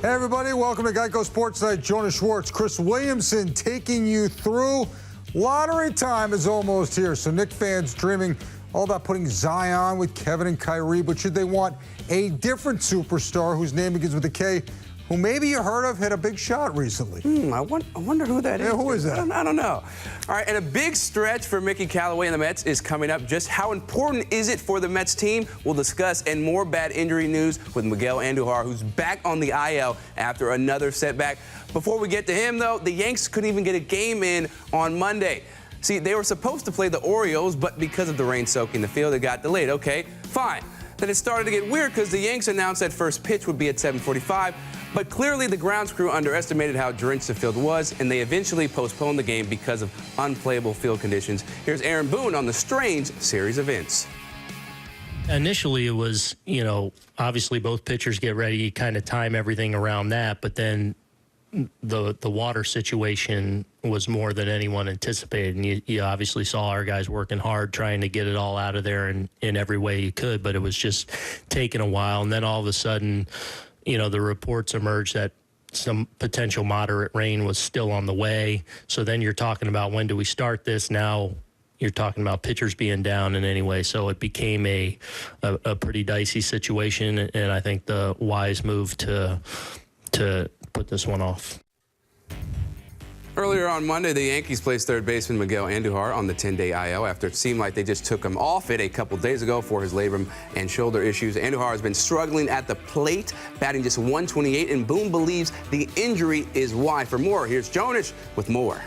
Hey everybody, welcome to Geico SportsNite. Jonas Schwartz, Chris Williamson taking you through. Lottery time is almost here, so Knicks fans dreaming all about putting Zion with Kevin and Kyrie, but should they want a different superstar whose name begins with a K, who maybe you heard of, hit a big shot recently? I wonder who that is. Yeah, who is that? I don't know. All right, and a big stretch for Mickey Callaway and the Mets is coming up. Just how important is it for the Mets team? We'll discuss, and more bad injury news with Miguel Andujar, who's back on the IL after another setback. Before we get to him, though, the Yanks couldn't even get a game in on Monday. See, they were supposed to play the Orioles, but because of the rain soaking the field, it got delayed. Okay, fine. Then it started to get weird because the Yanks announced that first pitch would be at 7:45. But clearly the grounds crew underestimated how drenched the field was, and they eventually postponed the game because of unplayable field conditions. Here's Aaron Boone on the strange series of events. Initially, it was, obviously both pitchers get ready, kind of time everything around that, but then the water situation was more than anyone anticipated, and you obviously saw our guys working hard trying to get it all out of there in every way you could, but it was just taking a while, and then all of a sudden, the reports emerged that some potential moderate rain was still on the way. So then you're talking about, when do we start this? Now you're talking about pitchers being down in any way. So it became a pretty dicey situation, and I think the wise move to put this one off. Earlier on Monday, the Yankees placed third baseman Miguel Andujar on the 10-day IL after it seemed like they just took him off it a couple days ago for his labrum and shoulder issues. Andujar has been struggling at the plate, batting just .128, and Boone believes the injury is why. For more, here's Jonas with more.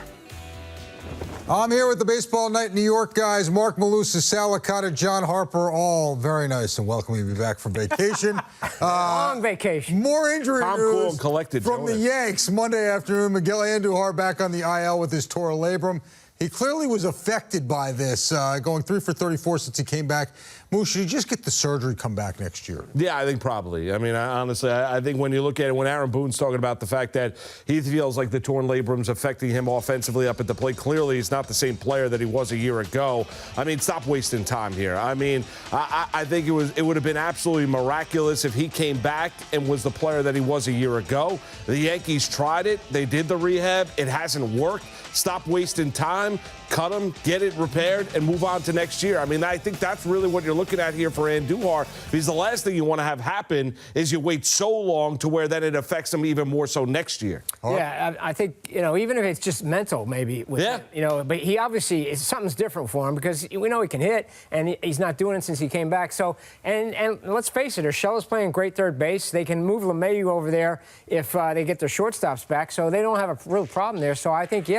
I'm here with the Baseball Night New York guys, Mark Malusis, Sal Licata, John Harper, all very nice and welcoming to be back from vacation. Long vacation. More injury news cool and collected, from the Yanks Monday afternoon. Miguel Andujar back on the IL with his torn labrum. He clearly was affected by this, going 3 for 34 since he came back. Moose, should he just get the surgery, come back next year? Yeah, I think probably. I mean, honestly, I think when you look at it, when Aaron Boone's talking about the fact that he feels like the torn labrum's affecting him offensively up at the plate, clearly he's not the same player that he was a year ago. I mean, stop wasting time here. I mean, I think it would have been absolutely miraculous if he came back and was the player that he was a year ago. The Yankees tried it. They did the rehab. It hasn't worked. Stop wasting time, cut him, get it repaired, and move on to next year. I mean, I think that's really what you're looking at here for Andujar, because the last thing you want to have happen is you wait so long to where then it affects him even more so next year. Yeah, I think, even if it's just mental maybe with him, but he obviously, something's different for him because we know he can hit, and he's not doing it since he came back. So, and let's face it, Urshela's playing great third base. They can move LeMahieu over there if they get their shortstops back, so they don't have a real problem there. So I think,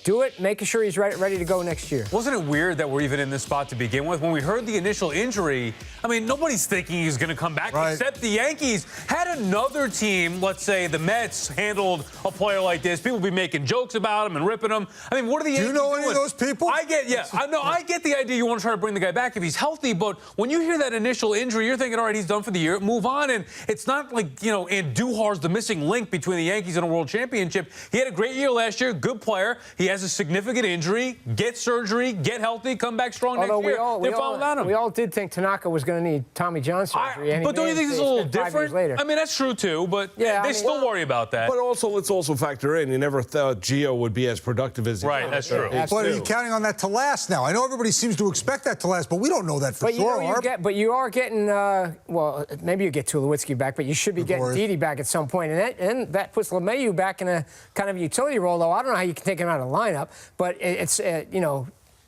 do it, making sure he's ready to go next year. Wasn't it weird that we're even in this spot to begin with? When we heard the initial injury, I mean, nobody's thinking he's going to come back, except the Yankees. Had another team, let's say the Mets, handled a player like this, people would be making jokes about him and ripping him. I mean, what are the Yankees doing? Do you know any of those people? I get the idea you want to try to bring the guy back if he's healthy, but when you hear that initial injury, you're thinking, all right, he's done for the year, move on. And it's not like, Andujar's the missing link between the Yankees and a world championship. He had a great year last year, good player. He has a significant injury, get surgery, get healthy, come back strong next year. We all did think Tanaka was going to need Tommy John surgery. But don't you think it's a little different? I mean, that's true, too, but they still worry about that. But also, let's also factor in, you never thought Gio would be as productive as he was. Right, that's true. But are you counting on that to last now? I know everybody seems to expect that to last, but we don't know that for sure. But you are getting, maybe you get Tulowitzki back, but you should be getting Didi back at some point. And that puts LeMahieu back in a kind of utility role, though. I don't know how you can take him out of the lineup, but it's,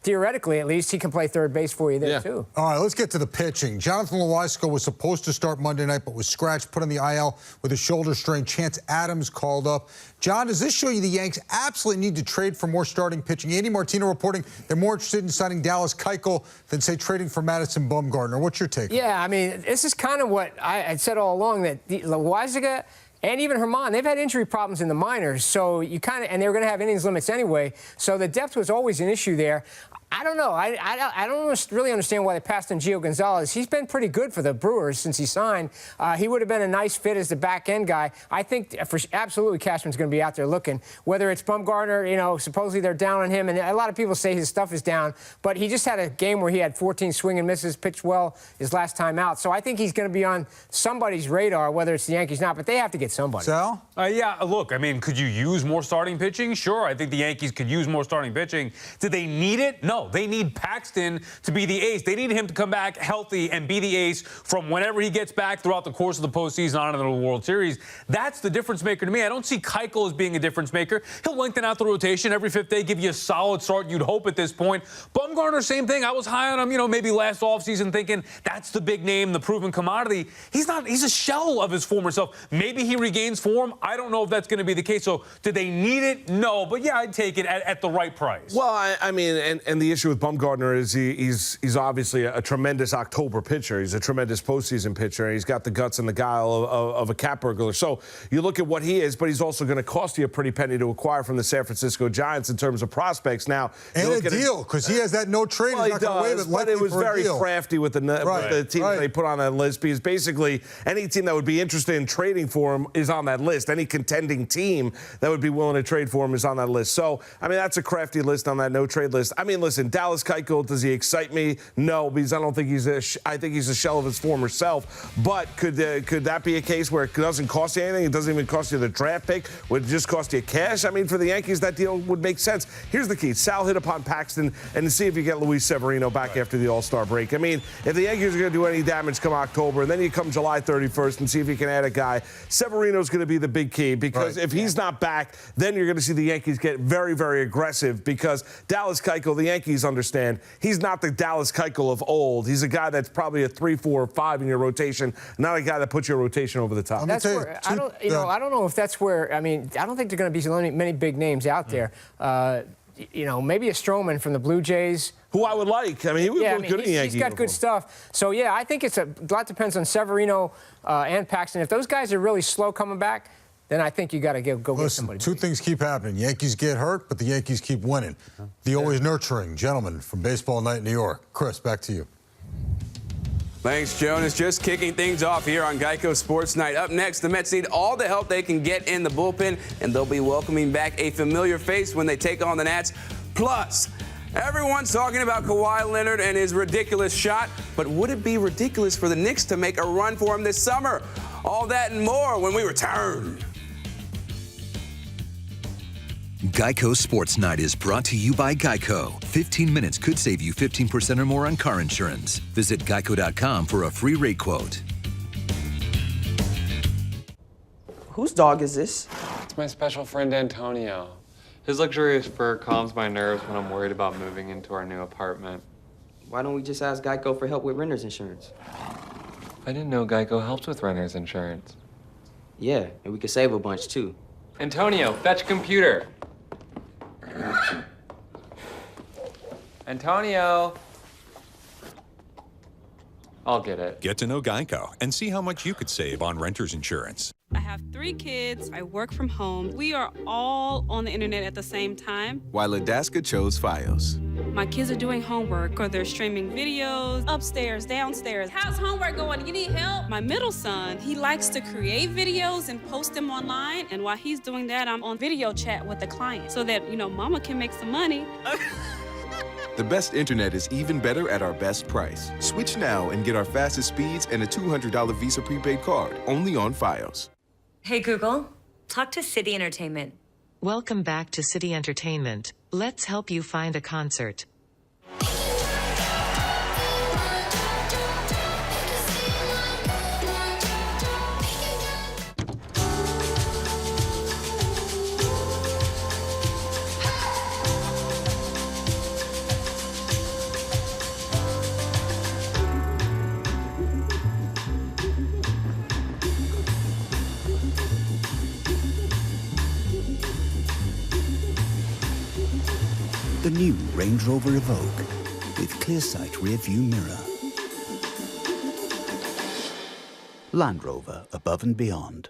theoretically, at least, he can play third base for you there, too. All right, let's get to the pitching. Jonathan Loisko was supposed to start Monday night, but was scratched, put on the IL with a shoulder strain. Chance Adams called up. John, does this show you the Yanks absolutely need to trade for more starting pitching? Andy Martino reporting they're more interested in signing Dallas Keuchel than, say, trading for Madison Bumgarner. What's your take? Yeah, I mean, this is kind of what I said all along, that Loisko and even Herman, they've had injury problems in the minors, so you and they were going to have innings limits anyway, so the depth was always an issue there. I don't know. I don't really understand why they passed on Gio Gonzalez. He's been pretty good for the Brewers since he signed. He would have been a nice fit as the back-end guy. I think absolutely Cashman's going to be out there looking. Whether it's Bumgarner, supposedly they're down on him, and a lot of people say his stuff is down, but he just had a game where he had 14 swing and misses, pitched well his last time out. So I think he's going to be on somebody's radar, whether it's the Yankees or not, but they have to get somebody. Sal? Yeah, look, I mean, could you use more starting pitching? Sure, I think the Yankees could use more starting pitching. Did they need it? No. They need Paxton to be the ace. They need him to come back healthy and be the ace from whenever he gets back throughout the course of the postseason on into the World Series. That's the difference maker to me. I don't see Keuchel as being a difference maker. He'll lengthen out the rotation every fifth day, give you a solid start, you'd hope at this point. Bumgarner, same thing. I was high on him, maybe last offseason thinking that's the big name, the proven commodity. He's not. He's a shell of his former self. Maybe he regains form. I don't know if that's going to be the case. So did they need it? No. But, yeah, I'd take it at the right price. Well, I mean, and the issue with Bumgarner is he's obviously a tremendous October pitcher. He's a tremendous postseason pitcher. He's got the guts and the guile of a cap burglar. So you look at what he is, but he's also going to cost you a pretty penny to acquire from the San Francisco Giants in terms of prospects. Now, and a deal, because he has that no trade. Well, he's not going to waive it. But it was very crafty with the team that they put on that list, because basically any team that would be interested in trading for him is on that list. Any contending team that would be willing to trade for him is on that list. So, I mean, that's a crafty list on that no-trade list. I mean, listen, Dallas Keuchel, does he excite me? No, because I don't think I think he's a shell of his former self. But could that be a case where it doesn't cost you anything? It doesn't even cost you the draft pick? Would it just cost you cash? I mean, for the Yankees, that deal would make sense. Here's the key. Sal hit upon Paxton, and to see if you get Luis Severino back after the All-Star break. I mean, if the Yankees are going to do any damage come October, and then you come July 31st and see if you can add a guy, Severino's going to be the big key, because if he's not back, then you're going to see the Yankees get very, very aggressive, because Dallas Keuchel, the Yankees understand, he's not the Dallas Keuchel of old. He's a guy that's probably a 3, 4, or 5 in your rotation, not a guy that puts your rotation over the top. That's where, I don't know if that's where, I mean, I don't think there are going to be many big names out there. Maybe a Stroman from the Blue Jays. Who I would like. I mean, he would look good in the Yankees. He's got good stuff. So, yeah, I think a lot depends on Severino and Paxton. If those guys are really slow coming back, then I think you got to go get somebody. Two things keep happening. Yankees get hurt, but the Yankees keep winning. The always nurturing gentleman from Baseball Night in New York. Chris, back to you. Thanks, Jonas. Just kicking things off here on Geico Sports Night. Up next, the Mets need all the help they can get in the bullpen, and they'll be welcoming back a familiar face when they take on the Nats. Plus, everyone's talking about Kawhi Leonard and his ridiculous shot, but would it be ridiculous for the Knicks to make a run for him this summer? All that and more when we return. Geico Sports Night is brought to you by Geico. 15 minutes could save you 15% or more on car insurance. Visit geico.com for a free rate quote. Whose dog is this? It's my special friend Antonio. His luxurious fur calms my nerves when I'm worried about moving into our new apartment. Why don't we just ask Geico for help with renter's insurance? I didn't know Geico helps with renter's insurance. Yeah, and we could save a bunch too. Antonio, fetch computer. Antonio. I'll get it. Get to know Geico and see how much you could save on renter's insurance. I have 3 kids. I work from home. We are all on the internet at the same time. While Adaska chose Fios. My kids are doing homework or they're streaming videos upstairs, downstairs. How's homework going? You need help? My middle son, he likes to create videos and post them online. And while he's doing that, I'm on video chat with the client so that, mama can make some money. The best internet is even better at our best price. Switch now and get our fastest speeds and a $200 Visa prepaid card only on Fios. Hey, Google, talk to City Entertainment. Welcome back to City Entertainment. Let's help you find a concert. The new Range Rover Evoque with ClearSight rear view mirror. Land Rover, above and beyond.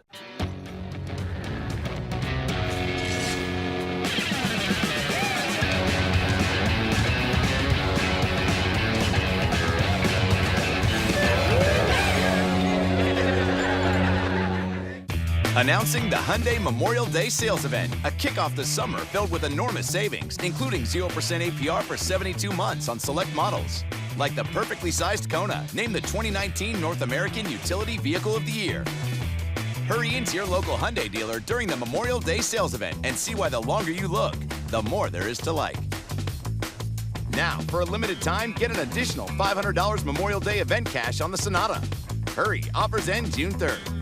Announcing the Hyundai Memorial Day sales event, a kickoff this summer filled with enormous savings, including 0% APR for 72 months on select models. Like the perfectly sized Kona, named the 2019 North American Utility Vehicle of the Year. Hurry into your local Hyundai dealer during the Memorial Day sales event and see why the longer you look, the more there is to like. Now, for a limited time, get an additional $500 Memorial Day event cash on the Sonata. Hurry, offers end June 3rd.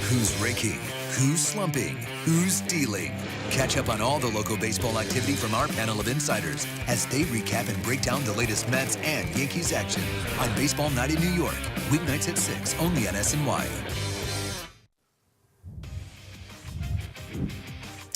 Who's raking? Who's slumping? Who's dealing? Catch up on all the local baseball activity from our panel of insiders as they recap and break down the latest Mets and Yankees action on Baseball Night in New York. Weeknights at 6, only on SNY.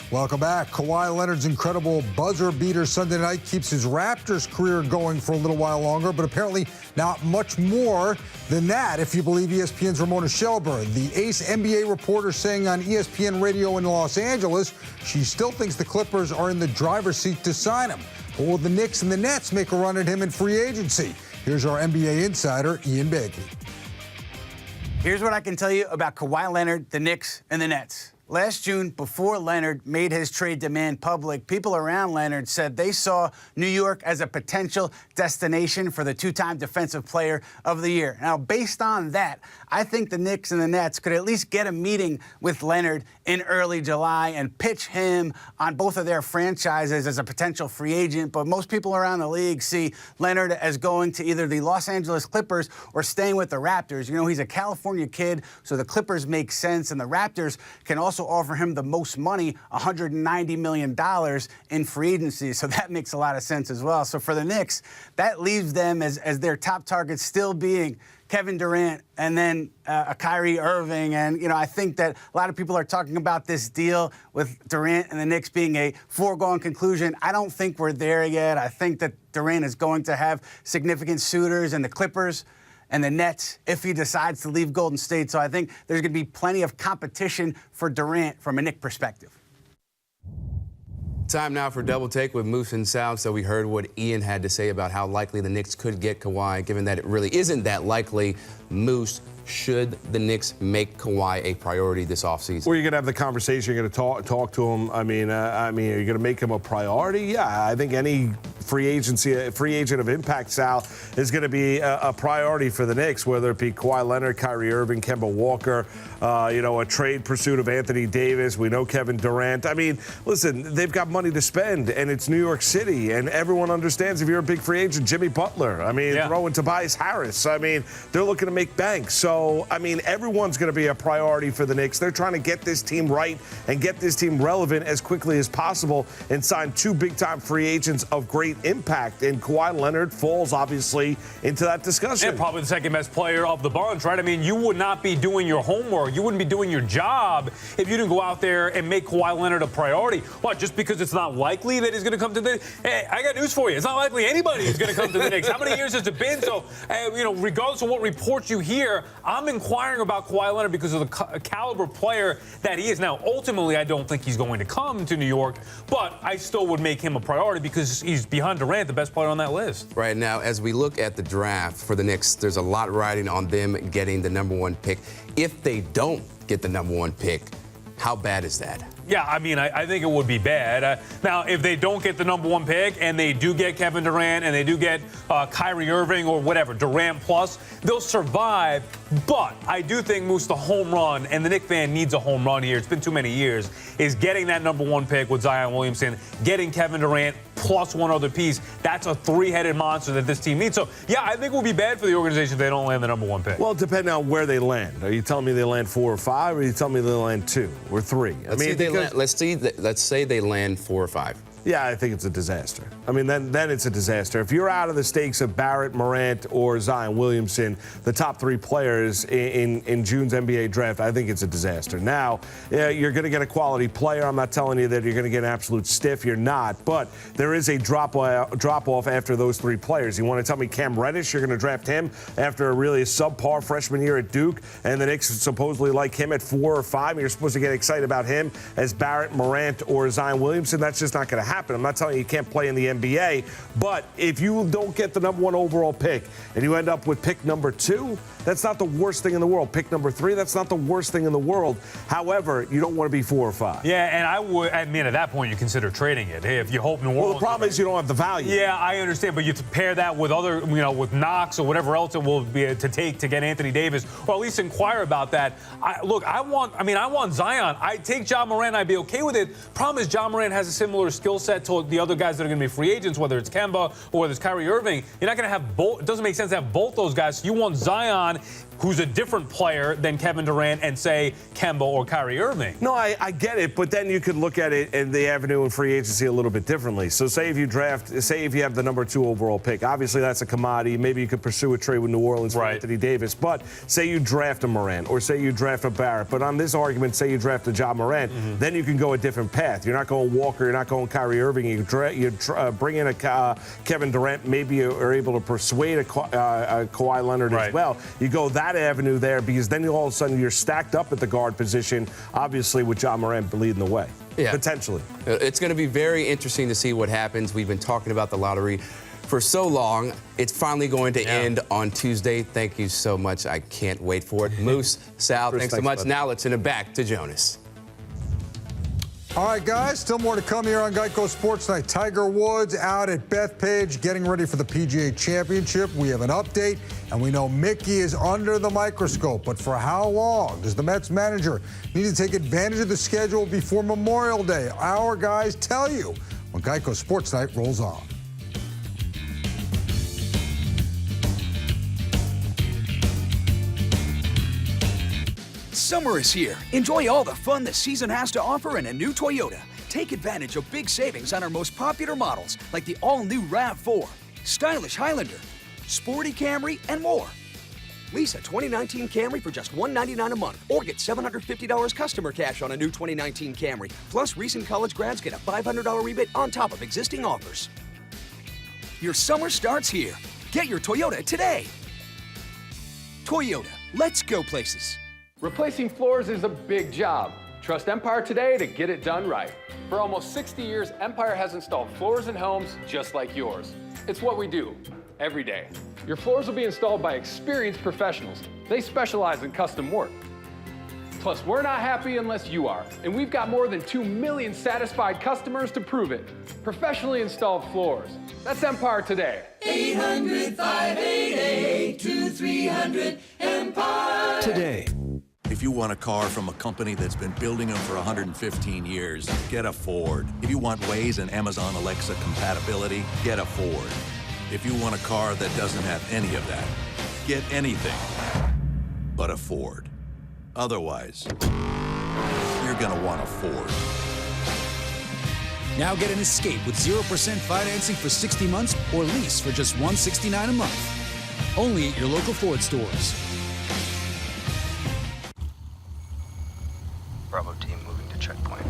Welcome back. Kawhi Leonard's incredible buzzer beater Sunday night keeps his Raptors career going for a little while longer, but apparently not much more than that, if you believe ESPN's Ramona Shelburne. The ace NBA reporter saying on ESPN radio in Los Angeles she still thinks the Clippers are in the driver's seat to sign him. But will the Knicks and the Nets make a run at him in free agency? Here's our NBA insider, Ian Begley. Here's what I can tell you about Kawhi Leonard, the Knicks, and the Nets. Last June, before Leonard made his trade demand public, people around Leonard said they saw New York as a potential destination for the two-time Defensive Player of the Year. Now, based on that, I think the Knicks and the Nets could at least get a meeting with Leonard in early July and pitch him on both of their franchises as a potential free agent. But most people around the league see Leonard as going to either the Los Angeles Clippers or staying with the Raptors. You know, he's a California kid, so the Clippers make sense, and the Raptors can also offer him the most money, $190 million in free agency. So that makes a lot of sense as well. So for the Knicks, that leaves them as their top targets still being Kevin Durant and then Kyrie Irving. And, you know, I think that a lot of people are talking about this deal with Durant and the Knicks being a foregone conclusion. I don't think we're there yet. I think that Durant is going to have significant suitors, and the Clippers and the Nets if he decides to leave Golden State. So I think there's going to be plenty of competition for Durant from a Knick perspective. Time now for Double Take with Moose and Sal. So we heard what Ian had to say about how likely the Knicks could get Kawhi, given that it really isn't that likely. Moose, should the Knicks make Kawhi a priority this offseason? Or you're going to have the conversation, you're going to talk to him. I mean, are you going to make him a priority? Yeah, I think any free agent of impact, Sal, is going to be a priority for the Knicks, whether it be Kawhi Leonard, Kyrie Irving, Kemba Walker, a trade pursuit of Anthony Davis. We know Kevin Durant. I mean, listen, they've got money to spend, and it's New York City, and everyone understands if you're a big free agent, Jimmy Butler. I mean, throw in Tobias Harris. I mean, they're looking to make bank. So, I mean, everyone's going to be a priority for the Knicks. They're trying to get this team right and get this team relevant as quickly as possible and sign two big-time free agents of great impact. And Kawhi Leonard falls, obviously, into that discussion. And probably the second-best player of the bunch, right? I mean, you would not be doing your homework. You wouldn't be doing your job if you didn't go out there and make Kawhi Leonard a priority. What, just because it's not likely that he's going to come to the Knicks? Hey, I got news for you. It's not likely anybody is going to come to the Knicks. How many years has it been? So, regardless of what reports you hear, I'm inquiring about Kawhi Leonard because of the caliber player that he is. Now, ultimately, I don't think he's going to come to New York, but I still would make him a priority because he's behind Durant, the best player on that list. Right now, as we look at the draft for the Knicks, there's a lot riding on them getting the number one pick. If they don't get the number one pick, how bad is that? Yeah, I mean, I think it would be bad. Now, if they don't get the number one pick and they do get Kevin Durant and they do get Kyrie Irving or whatever, Durant plus, they'll survive. But I do think, Moose, the home run, and the Knicks fan needs a home run here, it's been too many years, is getting that number one pick with Zion Williamson, getting Kevin Durant plus one other piece. That's a three-headed monster that this team needs. So, yeah, I think it would be bad for the organization if they don't land the number one pick. Well, depending on where they land. Are you telling me they land 4 or 5, or are you telling me they land 2 or 3? Let's say they land 4 or 5. Yeah, I think it's a disaster. I mean, then it's a disaster. If you're out of the stakes of Barrett, Morant, or Zion Williamson, the top 3 players in June's NBA draft, I think it's a disaster. Now, you're going to get a quality player. I'm not telling you that you're going to get an absolute stiff. You're not. But there is a drop-off after those 3 players. You want to tell me Cam Reddish, you're going to draft him after a really subpar freshman year at Duke, and the Knicks supposedly like him at 4 or 5, and you're supposed to get excited about him as Barrett, Morant, or Zion Williamson? That's just not going to happen. I'm not telling you can't play in the NBA, but if you don't get the #1 overall pick and you end up with pick number 2, that's not the worst thing in the world. Pick number 3, that's not the worst thing in the world. However, you don't want to be 4 or 5. Yeah, and I mean, at that point, you consider trading it. Hey, if you hope New Orleans. Well, the problem is you don't have the value. Yeah, I understand, but you pair that with other, with Knox or whatever else it will be to take to get Anthony Davis, or at least inquire about that. I want Zion. I take Ja Morant, I'd be okay with it. Problem is, Ja Morant has a similar skill set to the other guys that are going to be free agents, whether it's Kemba or whether it's Kyrie Irving. You're not going to have both. It doesn't make sense to have both those guys. So you want Zion, who's a different player than Kevin Durant, and say Kemba or Kyrie Irving. No, I get it, but then you could look at it in the avenue in free agency a little bit differently. So say if you have the #2 overall pick, obviously that's a commodity. Maybe you could pursue a trade with New Orleans for Anthony Davis. But say you draft a Morant or say you draft a Barrett. But on this argument, say you draft a Ja Morant, then you can go a different path. You're not going Walker, you're not going Kyrie Irving. You bring in a Kevin Durant. Maybe you are able to persuade a Kawhi Leonard as well. You go that avenue there because then all of a sudden you're stacked up at the guard position, obviously with Ja Morant leading the way. Yeah. Potentially. It's going to be very interesting to see what happens. We've been talking about the lottery for so long. It's finally going to end on Tuesday. Thank you so much. I can't wait for it. Moose, Sal, thanks so much. Now let's send it back to Jonas. All right, guys, still more to come here on Geico Sports Night. Tiger Woods out at Bethpage getting ready for the PGA Championship. We have an update, and we know Mickey is under the microscope. But for how long does the Mets manager need to take advantage of the schedule before Memorial Day? Our guys tell you when Geico Sports Night rolls on. Summer is here. Enjoy all the fun the season has to offer in a new Toyota. Take advantage of big savings on our most popular models, like the all-new RAV4, stylish Highlander, sporty Camry, and more. Lease a 2019 Camry for just $199 a month, or get $750 customer cash on a new 2019 Camry. Plus, recent college grads get a $500 rebate on top of existing offers. Your summer starts here. Get your Toyota today. Toyota, let's go places. Replacing floors is a big job. Trust Empire today to get it done right. For almost 60 years, Empire has installed floors in homes just like yours. It's what we do every day. Your floors will be installed by experienced professionals. They specialize in custom work. Plus, we're not happy unless you are, and we've got more than 2 million satisfied customers to prove it. Professionally installed floors. That's Empire today. 800-588-2300 Empire. Today. If you want a car from a company that's been building them for 115 years, get a Ford. If you want Waze and Amazon Alexa compatibility, get a Ford. If you want a car that doesn't have any of that, get anything but a Ford. Otherwise, you're gonna want a Ford. Now get an Escape with 0% financing for 60 months or lease for just $169 a month. Only at your local Ford stores. Bravo team moving to checkpoint. 2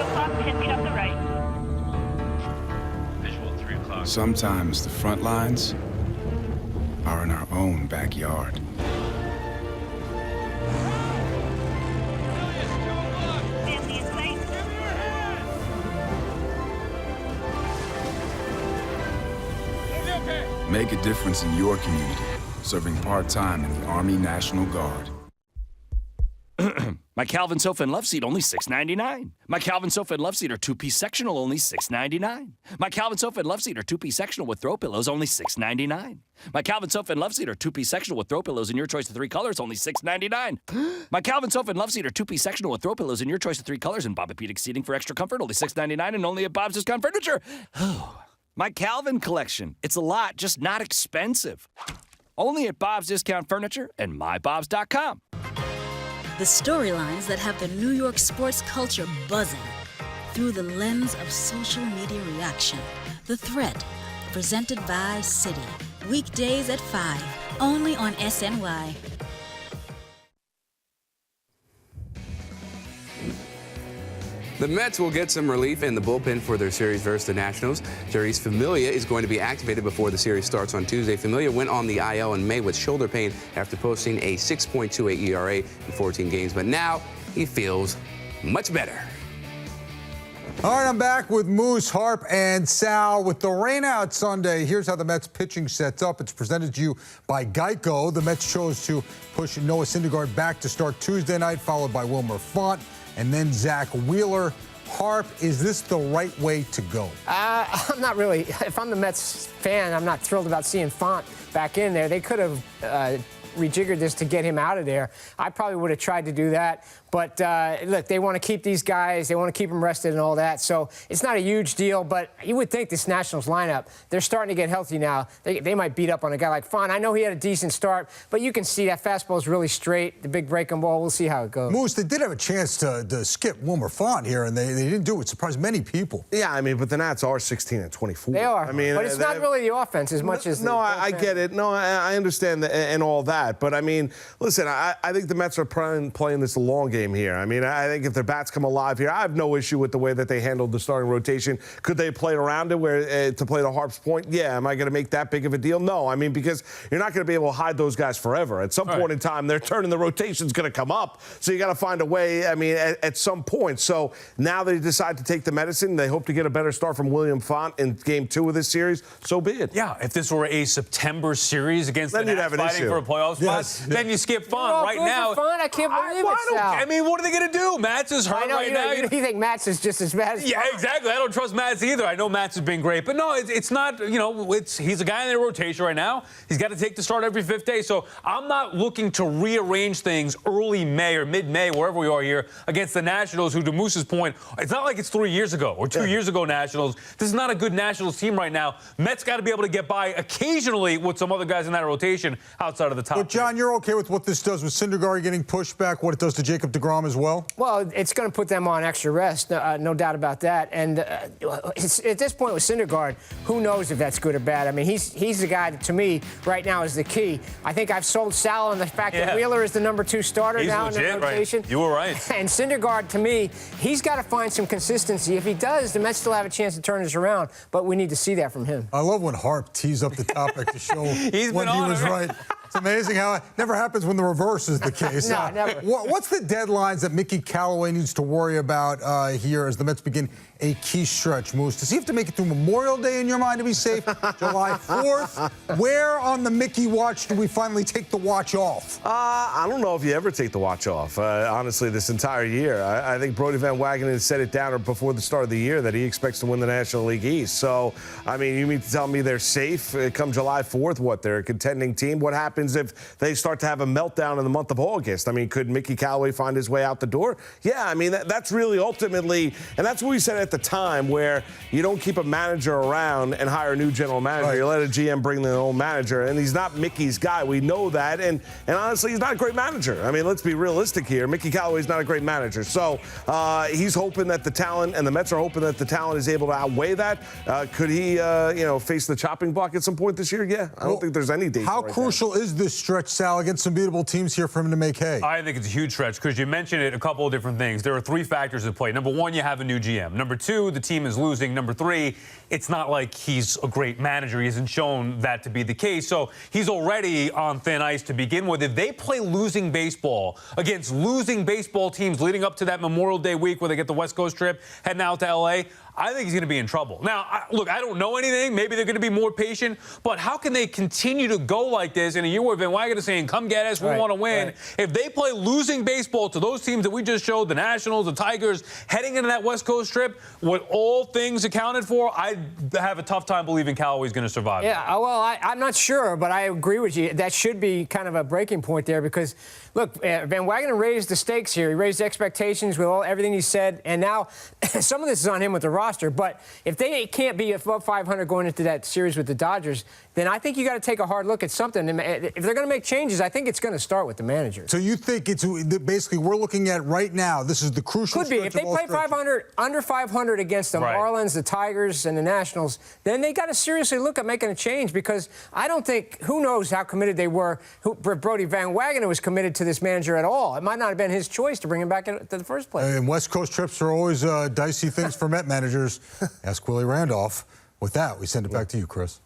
o'clock, 10 feet up the right. Visual 3 o'clock. Sometimes the front lines are in our own backyard. Make a difference in your community, serving part-time in the Army National Guard. My Calvin sofa and love seat, only $6.99. My Calvin sofa and love seat are 2-piece sectional, only $6.99. My Calvin sofa and love seat are 2-piece sectional with throw pillows, only $6.99. My Calvin sofa and love seat are 2-piece sectional with throw pillows in your choice of 3 colors, only $6.99. My Calvin sofa and love seat are 2-piece sectional with throw pillows in your choice of 3 colors and Bobapedic seating for extra comfort, only $6.99 and only at Bob's Discount Furniture. My Calvin collection. It's a lot, just not expensive. Only at Bob's Discount Furniture and mybobs.com. The storylines that have the New York sports culture buzzing through the lens of social media reaction. The Thread, presented by Citi. Weekdays at 5, only on SNY. The Mets will get some relief in the bullpen for their series versus the Nationals. Jeurys Familia is going to be activated before the series starts on Tuesday. Familia went on the IL in May with shoulder pain after posting a 6.28 ERA in 14 games, but now he feels much better. All right, I'm back with Moose, Harp, and Sal. With the rain out Sunday, here's how the Mets pitching sets up. It's presented to you by Geico. The Mets chose to push Noah Syndergaard back to start Tuesday night, followed by Wilmer Font, and then Zach Wheeler. Harp, is this the right way to go? I'm not really. If I'm the Mets fan, I'm not thrilled about seeing Font back in there. They could have rejiggered this to get him out of there. I probably would have tried to do that. But, look, they want to keep these guys. They want to keep them rested and all that. So it's not a huge deal. But you would think this Nationals lineup, they're starting to get healthy now. They might beat up on a guy like Font. I know he had a decent start, but you can see that fastball is really straight, the big breaking ball. We'll see how it goes. Moose, they did have a chance to skip Wilmer Font here, and they didn't do it. Surprised many people. Yeah, I mean, but the Nats are 16-24. They are. I mean, but it's not really the offense as much as... No, I get it. No, I understand and all that. But, I mean, listen, I think the Mets are playing this long game here. I mean, I think if their bats come alive here, I have no issue with the way that they handled the starting rotation. Could they play around it where to play to Harp's point? Yeah. Am I going to make that big of a deal? No. I mean, because you're not going to be able to hide those guys forever. At some point in time, their turn in the rotation is going to come up. So you got to find a way, I mean, at some point. So now they decide to take the medicine. They hope to get a better start from William Font in Game 2 of this series. So be it. Yeah, if this were a September series against the Nats fighting for a playoff spot, then you skip Font. Right now, Font, I can't believe it, Sal. I mean, what are they going to do? Mats is hurt right now. You think Mats is just as bad as Yeah, exactly. I don't trust Mats either. I know Mats has been great. But no, it's not, he's a guy in their rotation right now. He's got to take the start every fifth day. So I'm not looking to rearrange things early May or mid-May, wherever we are here, against the Nationals, who, to Moose's point, it's not like it's 3 years ago or 2 years ago Nationals. This is not a good Nationals team right now. Mets got to be able to get by occasionally with some other guys in that rotation outside of the top. But, John, you're okay with what this does with Syndergaard getting pushed back, what it does to Jacob deGrom as well? Well, it's going to put them on extra rest, no doubt about that. And at this point with Syndergaard, who knows if that's good or bad? I mean, he's the guy that, to me, right now is the key. I think I've sold Sal on the fact that Wheeler is the number 2 starter now in the rotation. Right. You were right. And Syndergaard, to me, he's got to find some consistency. If he does, the Mets still have a chance to turn this around. But we need to see that from him. I love when Harp tees up the topic to show when he was right. It's amazing how it never happens when the reverse is the case. No, never. What's the deadlines that Mickey Callaway needs to worry about here as the Mets begin a key stretch, Moose? Does he have to make it through Memorial Day in your mind to be safe? July 4th? Where on the Mickey watch do we finally take the watch off? I don't know if you ever take the watch off, honestly, this entire year. I think Brody Van Wagenen said it down before the start of the year that he expects to win the National League East. So, I mean, you mean to tell me they're safe come July 4th? What, they're a contending team? What happens if they start to have a meltdown in the month of August? I mean, could Mickey Callaway find his way out the door? Yeah, I mean, that's really ultimately, and that's what we said at the time, where you don't keep a manager around and hire a new general manager. Right. You let a GM bring their own manager, and he's not Mickey's guy. We know that, and honestly, he's not a great manager. I mean, let's be realistic here. Mickey Callaway's not a great manager. So he's hoping that the talent, and the Mets are hoping that the talent is able to outweigh that. Could he, face the chopping block at some point this year? Yeah, I don't think there's any danger. How crucial is this stretch, Sal, against some beatable teams here for him to make hay? I think it's a huge stretch because you mentioned it, a couple of different things. There are 3 factors at play. Number 1, you have a new GM. Number 2, the team is losing. Number 3, it's not like he's a great manager. He hasn't shown that to be the case. So he's already on thin ice to begin with. If they play losing baseball against losing baseball teams leading up to that Memorial Day week where they get the West Coast trip, heading out to L.A., I think he's going to be in trouble. Now, look, I don't know anything. Maybe they're going to be more patient. But how can they continue to go like this in a year where Van Wagenen is saying, come get us, we want to win? Right. If they play losing baseball to those teams that we just showed, the Nationals, the Tigers, heading into that West Coast trip, with all things accounted for, I have a tough time believing Callaway's going to survive. Yeah, well, I'm not sure, but I agree with you. That should be kind of a breaking point there because, look, Van Wagenen raised the stakes here. He raised expectations with everything he said, and now some of this is on him with the roster. But if they can't be above 500 going into that series with the Dodgers, then I think you got to take a hard look at something. If they're going to make changes, I think it's going to start with the manager. So you think it's basically we're looking at right now, this is the crucial Could be. If they play 500, under 500 against the Marlins, the Tigers, and the Nationals, then they got to seriously look at making a change because I don't think, who knows how committed they were. Brody Van Wagenen was committed to this manager at all. It might not have been his choice to bring him back into the first place. And West Coast trips are always dicey things for Met managers. Ask Willie Randolph. With that, we send it back to you, Chris.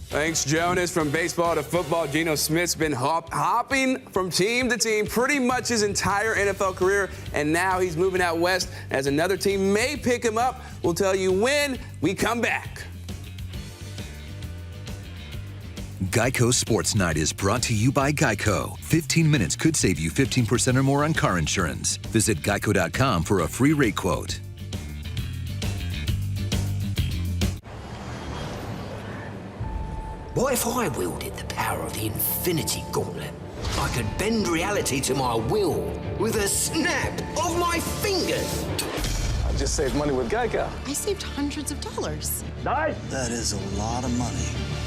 Thanks, Jonas. From baseball to football, Geno Smith's been hopping from team to team pretty much his entire NFL career, and now he's moving out west as another team may pick him up. We'll tell you when we come back. Geico Sports Night is brought to you by Geico. 15 minutes could save you 15% or more on car insurance. Visit geico.com for a free rate quote. What if I wielded the power of the Infinity Gauntlet? I could bend reality to my will with a snap of my fingers. I just saved money with Geico. I saved hundreds of dollars. Nice. That is a lot of money.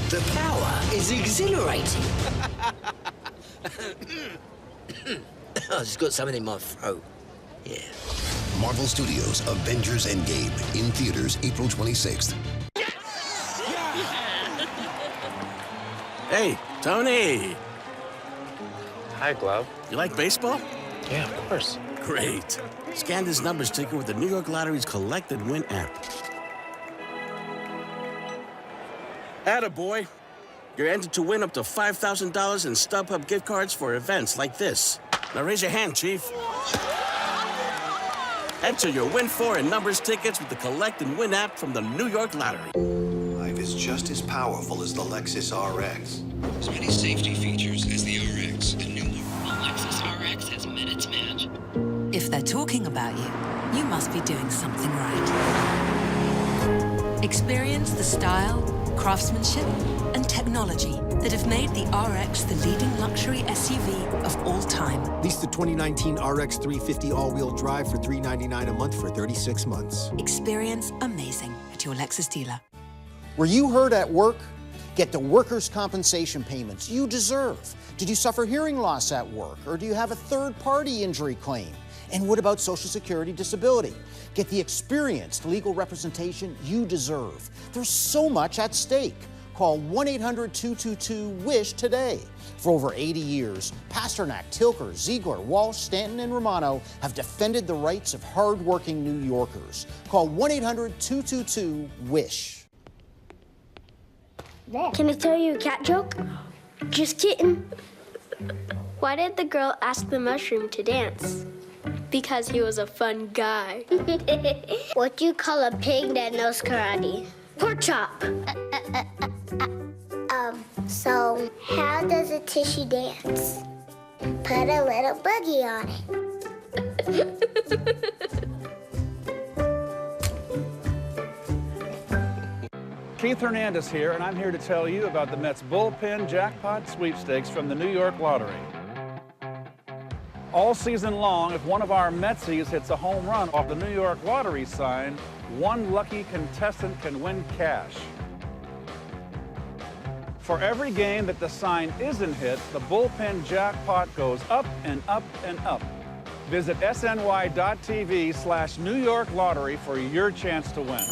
The power is exhilarating. I just got something in my throat. Yeah. Marvel Studios' Avengers Endgame in theaters April 26th. Hey, Tony. Hi, Glove. You like baseball? Yeah, of course. Great. Scan this number sticker with the New York Lottery's Collect and Win app. Attaboy. You're entered to win up to $5,000 in StubHub gift cards for events like this. Now raise your hand, Chief. Enter your Win 4 and numbers tickets with the Collect and Win app from the New York Lottery. Life is just as powerful as the Lexus RX. As many safety features as the RX. The new Lexus RX has met its match. If they're talking about you, you must be doing something right. Experience the style, craftsmanship, and technology that have made the RX the leading luxury SUV of all time. Lease the 2019 RX 350 all-wheel drive for $399 a month for 36 months. Experience amazing at your Lexus dealer. Were you hurt at work? Get the workers' compensation payments you deserve. Did you suffer hearing loss at work, or do you have a third-party injury claim? And what about Social Security disability? Get the experienced legal representation you deserve. There's so much at stake. Call 1-800-222-WISH today. For over 80 years, Pasternak, Tilker, Ziegler, Walsh, Stanton, and Romano have defended the rights of hard-working New Yorkers. Call 1-800-222-WISH. Can I tell you a cat joke? Just kidding. Why did the girl ask the mushroom to dance? Because he was a fun guy. What do you call a pig that knows karate? Pork chop. So how does a tissue dance? Put a little boogie on it. Keith Hernandez here, and I'm here to tell you about the Mets bullpen jackpot sweepstakes from the New York Lottery. All season long, if one of our Metsies hits a home run off the New York Lottery sign, one lucky contestant can win cash. For every game that the sign isn't hit, the bullpen jackpot goes up and up and up. Visit sny.tv/New York Lottery for your chance to win.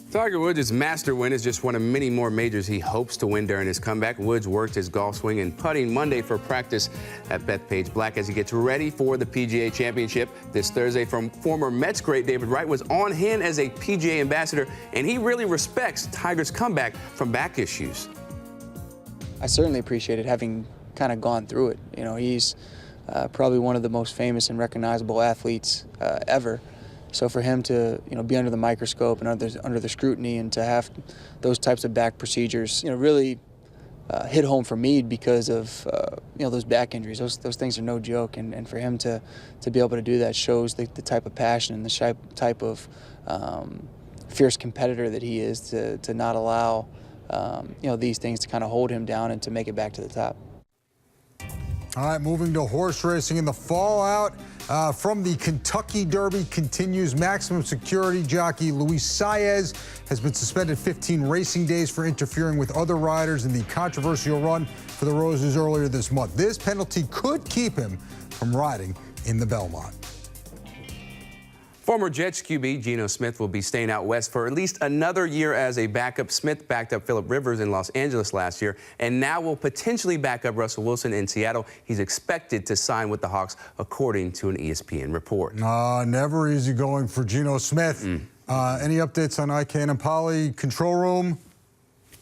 Tiger Woods' master win is just one of many more majors he hopes to win during his comeback. Woods worked his golf swing and putting Monday for practice at Bethpage Black as he gets ready for the PGA Championship this Thursday. From former Mets great David Wright was on hand as a PGA ambassador, and he really respects Tiger's comeback from back issues. I certainly appreciate it, having kind of gone through it. You know, he's probably one of the most famous and recognizable athletes ever. So for him to, be under the microscope and under the scrutiny, and to have those types of back procedures, really hit home for me because of, those back injuries. Those things are no joke, and for him to be able to do that shows the type of passion and the type of fierce competitor that he is, to not allow, these things to kind of hold him down and to make it back to the top. All right, moving to horse racing, and the fallout from the Kentucky Derby continues. Maximum security jockey Luis Saez has been suspended 15 racing days for interfering with other riders in the controversial run for the Roses earlier this month. This penalty could keep him from riding in the Belmont. Former Jets QB Geno Smith will be staying out west for at least another year as a backup. Smith backed up Phillip Rivers in Los Angeles last year and now will potentially back up Russell Wilson in Seattle. He's expected to sign with the Hawks, according to an ESPN report. Never easy going for Geno Smith. Any updates on ICANN and Poly control room?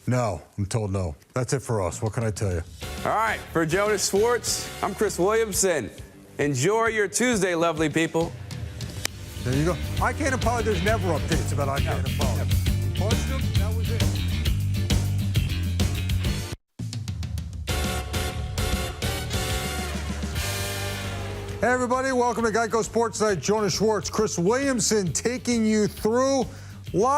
No, I'm told no. That's it for us. What can I tell you? All right, for Jonas Schwartz, I'm Chris Williamson. Enjoy your Tuesday, lovely people. There you go. ICANN and Poly, there's never updates about ICANN and Poly. Punched them, that was it. Hey everybody, welcome to Geico Sports Night. Jonas Schwartz, Chris Williamson taking you through live.